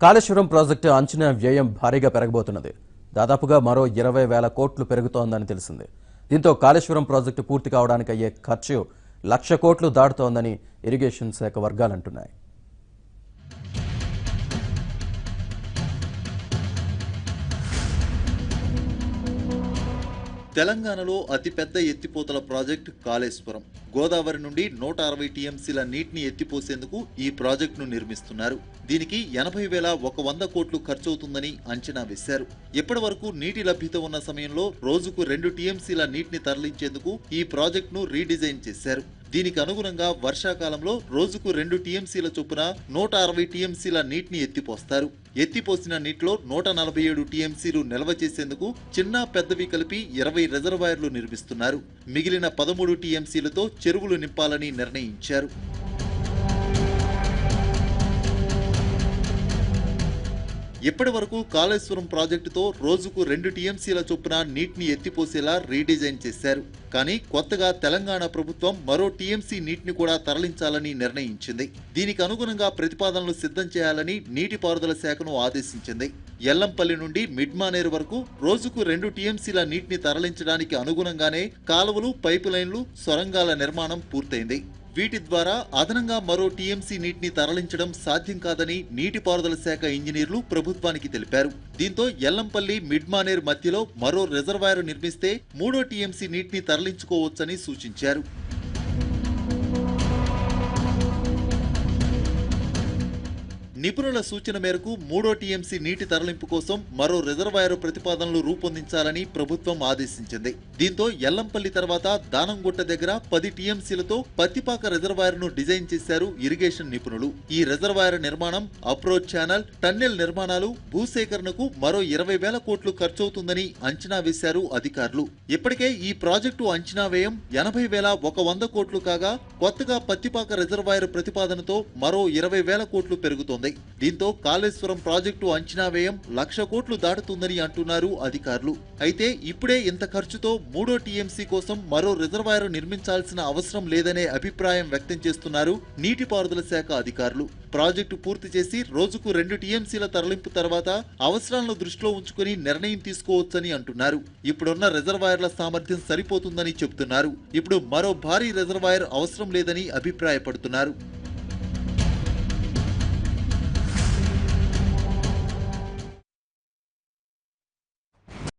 Kaleshwaram project అంచనా వ్యయం భారీగా పెరగబోతున్నది. దాదాపుగా మరో 20,000 కోట్లు పెరుగుతోందని తెలిసింది. దీంతో కాళేశ్వరం ప్రాజెక్టు పూర్తి కావడానికి అయ్యే ఖర్చు 1,00,000 కోట్లు దాటుతోందని ఇరిగేషన్ శాఖ వర్గాలంటున్నాయి. తెలంగాణలో అతిపెద్ద ఎత్తిపోతల ప్రాజెక్టు కాళేశ్వరం. గోదావరి నుండి 160 టీఎంసీల నీటిని ఎత్తిపోసేందుకు ఈ ప్రాజెక్టును నిర్మిస్తున్నారు. దీనికి 80,100 కోట్లు ఖర్చవుతుందని అంచనా వేశారు. ఇప్పటి వరకు నీటి లభ్యత ఉన్న సమయంలో రోజుకు 2 టీఎంసీల నీటిని తరలించేందుకు ఈ ప్రాజెక్టును రీడిజైన్ చేశారు. దీనికి అనుగుణంగా వర్షాకాలంలో రోజుకు 2 టీఎంసీల చొప్పున 160 టీఎంసీల నీటిని ఎత్తిపోస్తారు. ఎత్తిపోసిన నీటిలో 147 టీఎంసీలు నిల్వ చేసేందుకు చిన్న పెద్దవి కలిపి 20 రిజర్వాయర్లు నిర్మిస్తున్నారు. మిగిలిన 13 టీఎంసీలతో చెరువులు నింపాలని నిర్ణయించారు. ఇప్పటి వరకు కాళేశ్వరం ప్రాజెక్టుతో రోజుకు 2 టీఎంసీల చొప్పున నీటిని ఎత్తిపోసేలా రీడిజైన్ చేశారు. కానీ కొత్తగా తెలంగాణ ప్రభుత్వం మరో టీఎంసీ నీటిని కూడా తరలించాలని నిర్ణయించింది. దీనికి అనుగుణంగా ప్రతిపాదనలు సిద్ధం చేయాలని నీటిపారుదల శాఖను ఆదేశించింది. ఎల్లంపల్లి నుండి మిడ్మానేరు వరకు రోజుకు 2 టీఎంసీల నీటిని తరలించడానికి అనుగుణంగానే కాలువలు, పైపు లైన్లు, సొరంగాల నిర్మాణం పూర్తయింది. వీటి ద్వారా అదనంగా మరో టీఎంసీ నీటిని తరలించడం సాధ్యం కాదని నీటిపారుదల శాఖ ఇంజనీర్లు ప్రభుత్వానికి తెలిపారు. దీంతో ఎల్లంపల్లి, మిడ్మానేర్ మధ్యలో మరో రిజర్వాయర్ నిర్మిస్తే 3వ టీఎంసీ నీటిని తరలించుకోవచ్చని సూచించారు. నిపుణుల సూచన మేరకు 3వ టీఎంసీ నీటి తరలింపు కోసం మరో రిజర్వాయర్ ప్రతిపాదనలు రూపొందించాలని ప్రభుత్వం ఆదేశించింది. దీంతో ఎల్లంపల్లి తర్వాత దానంగుట్ట దగ్గర 10 టీఎంసీలతో పత్తిపాక రిజర్వాయర్ ను డిజైన్ చేశారు ఇరిగేషన్ నిపుణులు. ఈ రిజర్వాయర్ నిర్మాణం, అప్రోచ్ ఛానల్, టన్నెల్ నిర్మాణాలు, భూసేకరణకు మరో 20,000 కోట్లు ఖర్చవుతుందని అంచనా వేశారు అధికారులు. ఇప్పటికే ఈ ప్రాజెక్టు అంచనా వ్యయం 80,100 కోట్లు కాగా కొత్తగా పత్తిపాక రిజర్వాయర్ ప్రతిపాదనతో మరో 20,000 కోట్లు పెరుగుతోంది. దీంతో కాళేశ్వరం ప్రాజెక్టు అంచనా వ్యయం 1,00,000 కోట్లు దాటుతుందని అంటున్నారు అధికారులు. అయితే ఇప్పుడే ఇంత ఖర్చుతో 3వ టీఎంసీ కోసం మరో రిజర్వాయర్ నిర్మించాల్సిన అవసరం లేదనే అభిప్రాయం వ్యక్తం చేస్తున్నారు నీటిపారుదల శాఖ అధికారులు. ప్రాజెక్టు పూర్తి చేసి రోజుకు 2 టీఎంసీల తరలింపు తర్వాత అవసరాలను దృష్టిలో ఉంచుకుని నిర్ణయం తీసుకోవచ్చని అంటున్నారు. ఇప్పుడున్న రిజర్వాయర్ల సామర్థ్యం సరిపోతుందని చెబుతున్నారు. ఇప్పుడు మరో భారీ రిజర్వాయర్ అవసరం లేదని అభిప్రాయపడుతున్నారు.